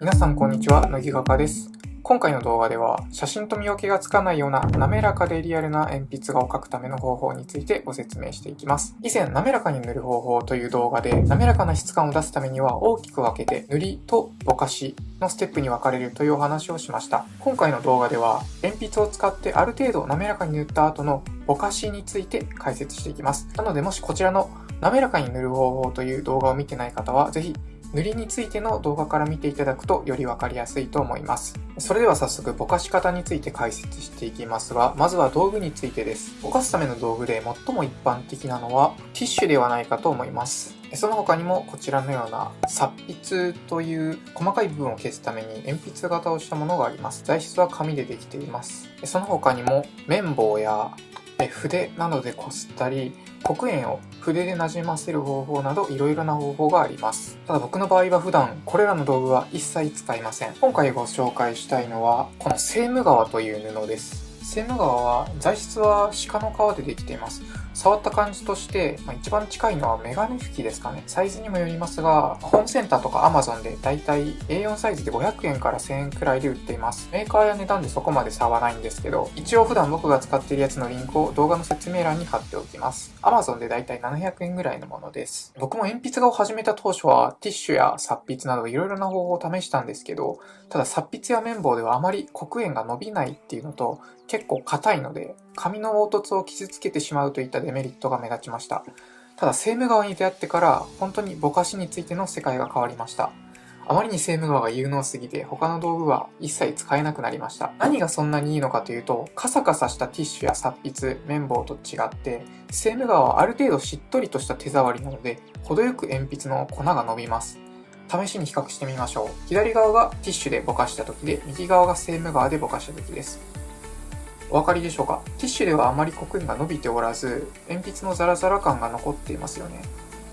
皆さんこんにちは、乃木画家です。今回の動画では写真と見分けがつかないような滑らかでリアルな鉛筆画を描くための方法についてご説明していきます。以前、滑らかに塗る方法という動画で滑らかな質感を出すためには大きく分けて塗りとぼかしのステップに分かれるというお話をしました。今回の動画では鉛筆を使ってある程度滑らかに塗った後のぼかしについて解説していきます。なのでもしこちらの滑らかに塗る方法という動画を見てない方はぜひ塗りについての動画から見ていただくとより分かりやすいと思います。それでは早速ぼかし方について解説していきますが、まずは道具についてです。ぼかすための道具で最も一般的なのはティッシュではないかと思います。その他にもこちらのような擦筆という細かい部分を消すために鉛筆型をしたものがあります。材質は紙でできています。その他にも綿棒や筆などでこすったり、黒鉛を筆でなじませる方法などいろいろな方法があります。ただ僕の場合は普段これらの道具は一切使いません。今回ご紹介したいのはこのセーム革という布です。セーム革は材質は鹿の皮でできています。触った感じとして、一番近いのはメガネ拭きですかね。サイズにもよりますが、ホームセンターとか Amazon でだいたい A4 サイズで500円から1000円くらいで売っています。メーカーや値段でそこまで差はないんですけど、一応普段僕が使っているやつのリンクを動画の説明欄に貼っておきます。Amazon でだいたい700円ぐらいのものです。僕も鉛筆画を始めた当初はティッシュや擦筆などいろいろな方法を試したんですけど、ただ擦筆や綿棒ではあまり黒鉛が伸びないっていうのと、結構硬いので紙の凹凸を傷つけてしまうといったデメリットが目立ちました。ただセーム革に出会ってから本当にぼかしについての世界が変わりました。あまりにセーム革が有能すぎて他の道具は一切使えなくなりました。何がそんなにいいのかというと、カサカサしたティッシュや擦筆、綿棒と違ってセーム革はある程度しっとりとした手触りなので程よく鉛筆の粉が伸びます。試しに比較してみましょう。左側がティッシュでぼかした時で、右側がセーム革でぼかした時です。お分かりでしょうか？ティッシュではあまり黒鉛が伸びておらず、鉛筆のザラザラ感が残っていますよね。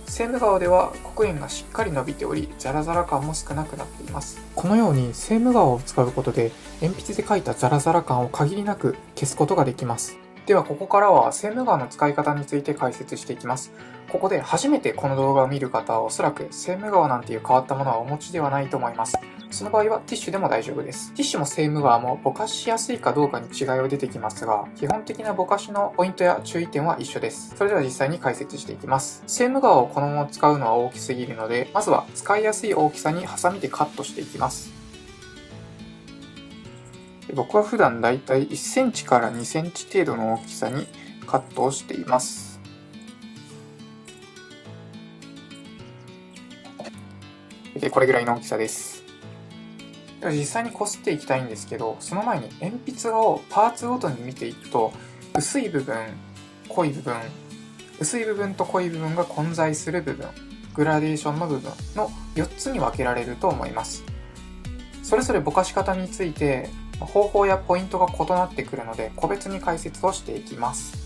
セーム革では黒鉛がしっかり伸びており、ザラザラ感も少なくなっています。このようにセーム革を使うことで、鉛筆で描いたザラザラ感を限りなく消すことができます。ではここからはセーム革の使い方について解説していきます。ここで初めてこの動画を見る方はおそらくセーム革なんていう変わったものはお持ちではないと思います。その場合はティッシュでも大丈夫です。ティッシュもセーム革もぼかしやすいかどうかに違いは出てきますが、基本的なぼかしのポイントや注意点は一緒です。それでは実際に解説していきます。セーム革をこのまま使うのは大きすぎるので、まずは使いやすい大きさにハサミでカットしていきます。僕は普段だいたい1センチから2センチ程度の大きさにカットをしています。これぐらいの大きさです。では実際にこすっていきたいんですけど、その前に鉛筆画をパーツごとに見ていくと、薄い部分、濃い部分、薄い部分と濃い部分が混在する部分、グラデーションの部分の4つに分けられると思います。それぞれぼかし方について方法やポイントが異なってくるので個別に解説をしていきます。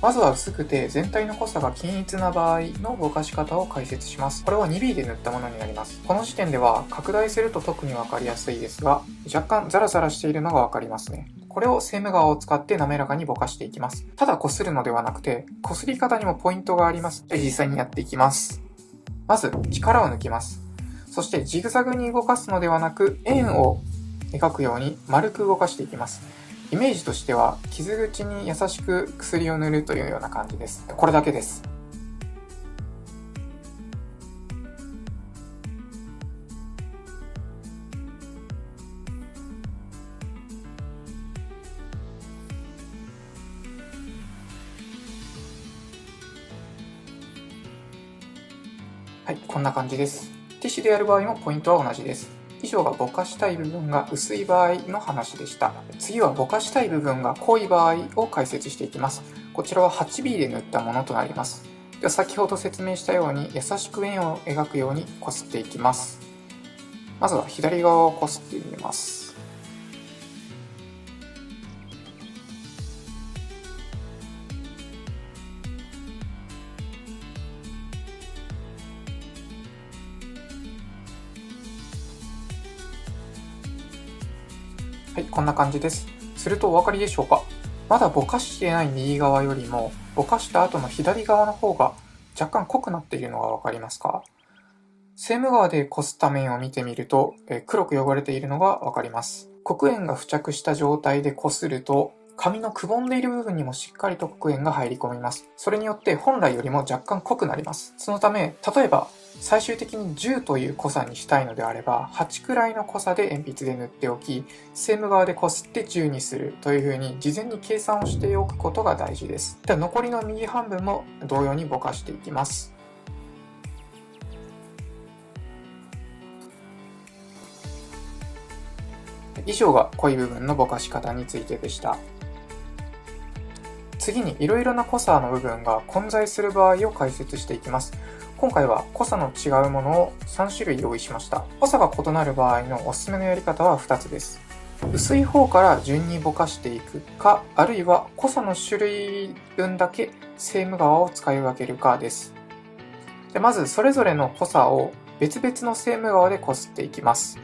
まずは薄くて全体の濃さが均一な場合のぼかし方を解説します。これは 2B で塗ったものになります。この時点では拡大すると特に分かりやすいですが、若干ザラザラしているのが分かりますね。これをセーム革を使って滑らかにぼかしていきます。ただ擦るのではなくて、擦り方にもポイントがあります。実際にやっていきます。まず力を抜きます。そしてジグザグに動かすのではなく、円を描くように丸く動かしていきます。イメージとしては傷口に優しく薬を塗るというような感じです。これだけです。はい、こんな感じです。ティッシュでやる場合もポイントは同じです。以上がぼかしたい部分が薄い場合の話でした。次はぼかしたい部分が濃い場合を解説していきます。こちらは 8B で塗ったものとなります。では先ほど説明したように優しく円を描くようにこすっていきます。まずは左側をこすってみます。はい、こんな感じです。するとお分かりでしょうか？まだぼかしてない右側よりも、ぼかした後の左側の方が若干濃くなっているのが分かりますか？セーム川でこすった面を見てみると、黒く汚れているのがわかります。黒鉛が付着した状態でこすると、紙のくぼんでいる部分にもしっかりと黒鉛が入り込みます。それによって本来よりも若干濃くなります。そのため、例えば最終的に10という濃さにしたいのであれば、8くらいの濃さで鉛筆で塗っておき、セーム側でこすって10にするというふうに事前に計算をしておくことが大事です。では残りの右半分も同様にぼかしていきます。以上が濃い部分のぼかし方についてでした。次にいろいろな濃さの部分が混在する場合を解説していきます。今回は濃さの違うものを3種類用意しました。濃さが異なる場合のおすすめのやり方は2つです。薄い方から順にぼかしていくか、あるいは濃さの種類分だけセーム側を使い分けるかです。でまずそれぞれの濃さを別々のセーム側でこすっていきます。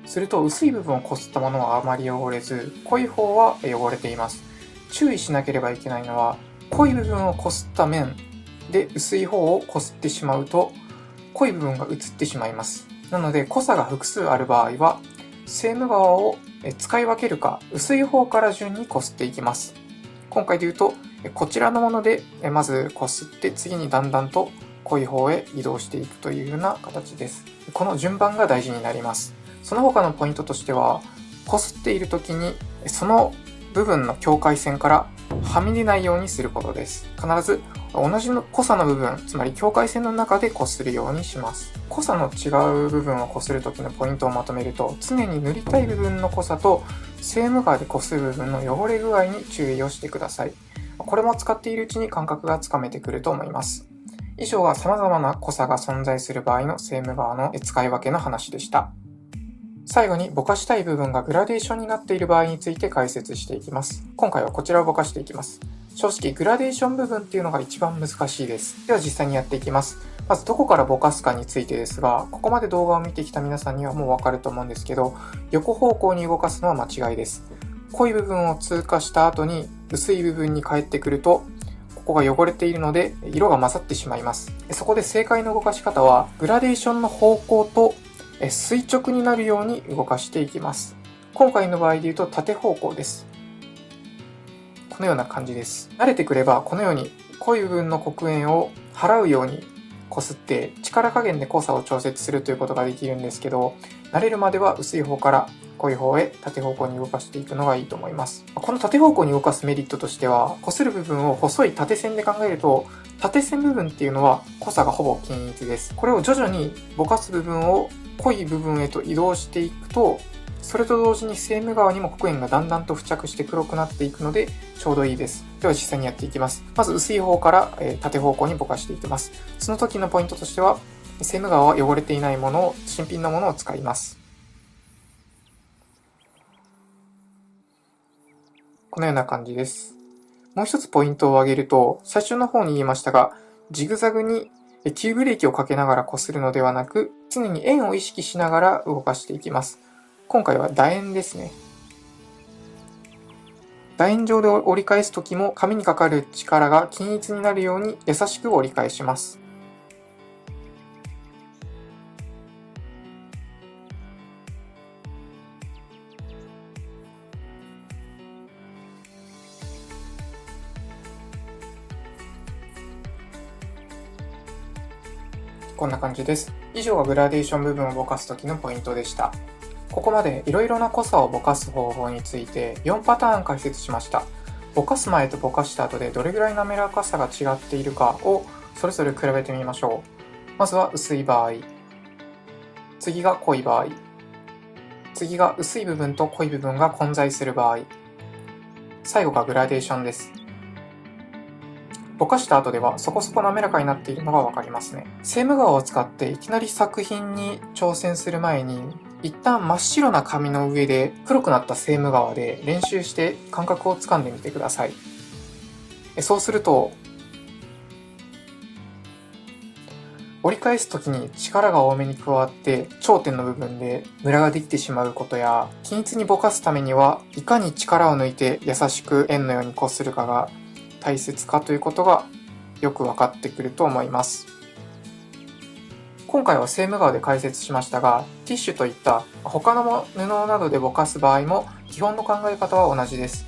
すると薄い部分をこすったものはあまり汚れず、濃い方は汚れています。注意しなければいけないのは、濃い部分をこすった面で薄い方をこすってしまうと、濃い部分が映ってしまいます。なので濃さが複数ある場合は、セーム側を使い分けるか、薄い方から順にこすっていきます。今回で言うと、こちらのものでまずこすって次にだんだんと濃い方へ移動していくというような形です。この順番が大事になります。その他のポイントとしては、こすっている時にその部分の境界線からはみ出ないようにすることです。必ず同じ濃さの部分、つまり境界線の中でこするようにします。濃さの違う部分をこする時のポイントをまとめると、常に塗りたい部分の濃さとセーム側でこする部分の汚れ具合に注意をしてください。これも使っているうちに感覚がつかめてくると思います。以上が様々な濃差が存在する場合のセーム側の使い分けの話でした。最後にぼかしたい部分がグラデーションになっている場合について解説していきます。今回はこちらをぼかしていきます。正直グラデーション部分っていうのが一番難しいです。では実際にやっていきます。まずどこからぼかすかについてですが、ここまで動画を見てきた皆さんにはもうわかると思うんですけど、横方向に動かすのは間違いです。濃い部分を通過した後に薄い部分に帰ってくると、ここが汚れているので色が混ざってしまいます。そこで正解の動かし方は、グラデーションの方向と垂直になるように動かしていきます。今回の場合で言うと縦方向です。このような感じです。慣れてくればこのように濃い部分の黒鉛を払うようにこすって力加減で濃さを調節するということができるんですけど、慣れるまでは薄い方から濃い方へ縦方向に動かしていくのがいいと思います。この縦方向に動かすメリットとしては、こする部分を細い縦線で考えると、縦線部分っていうのは濃さがほぼ均一です。これを徐々にぼかす部分を濃い部分へと移動していくと、それと同時にセーム側にも黒鉛がだんだんと付着して黒くなっていくのでちょうどいいです。では実際にやっていきます。まず薄い方から縦方向にぼかしていきます。その時のポイントとしては、セーム側は汚れていないものを、新品のものを使います。このような感じです。もう一つポイントを挙げると、最初の方に言いましたが、ジグザグに急ブレーキをかけながら擦るのではなく、常に円を意識しながら動かしていきます。今回は楕円ですね。楕円上で折り返すときも紙にかかる力が均一になるように優しく折り返します。こんな感じです。以上がグラデーション部分をぼかすときのポイントでした。ここまでいろいろな濃さをぼかす方法について4パターン解説しました。ぼかす前とぼかした後でどれぐらい滑らかさが違っているかをそれぞれ比べてみましょう。まずは薄い場合、次が濃い場合、次が薄い部分と濃い部分が混在する場合、最後がグラデーションです。ぼかした後ではそこそこ滑らかになっているのがわかりますね。セーム側を使っていきなり作品に挑戦する前に、一旦真っ白な紙の上で黒くなったセーム側で練習して感覚をつかんでみてください。折り返す時に力が多めに加わって頂点の部分でムラができてしまうことや、均一にぼかすためにはいかに力を抜いて優しく円のようにこするかが大切かということがよく分かってくると思います。今回はセーム顔で解説しましたが、ティッシュといった他の布などでぼかす場合も基本の考え方は同じです。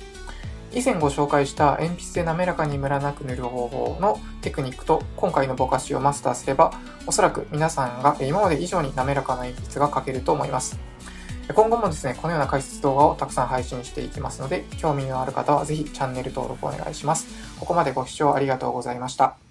以前ご紹介した鉛筆で滑らかにムラなく塗る方法のテクニックと今回のぼかしをマスターすれば、おそらく皆さんが今まで以上に滑らかな鉛筆が描けると思います。今後もですね、このような解説動画をたくさん配信していきますので、興味のある方はぜひチャンネル登録お願いします。ここまでご視聴ありがとうございました。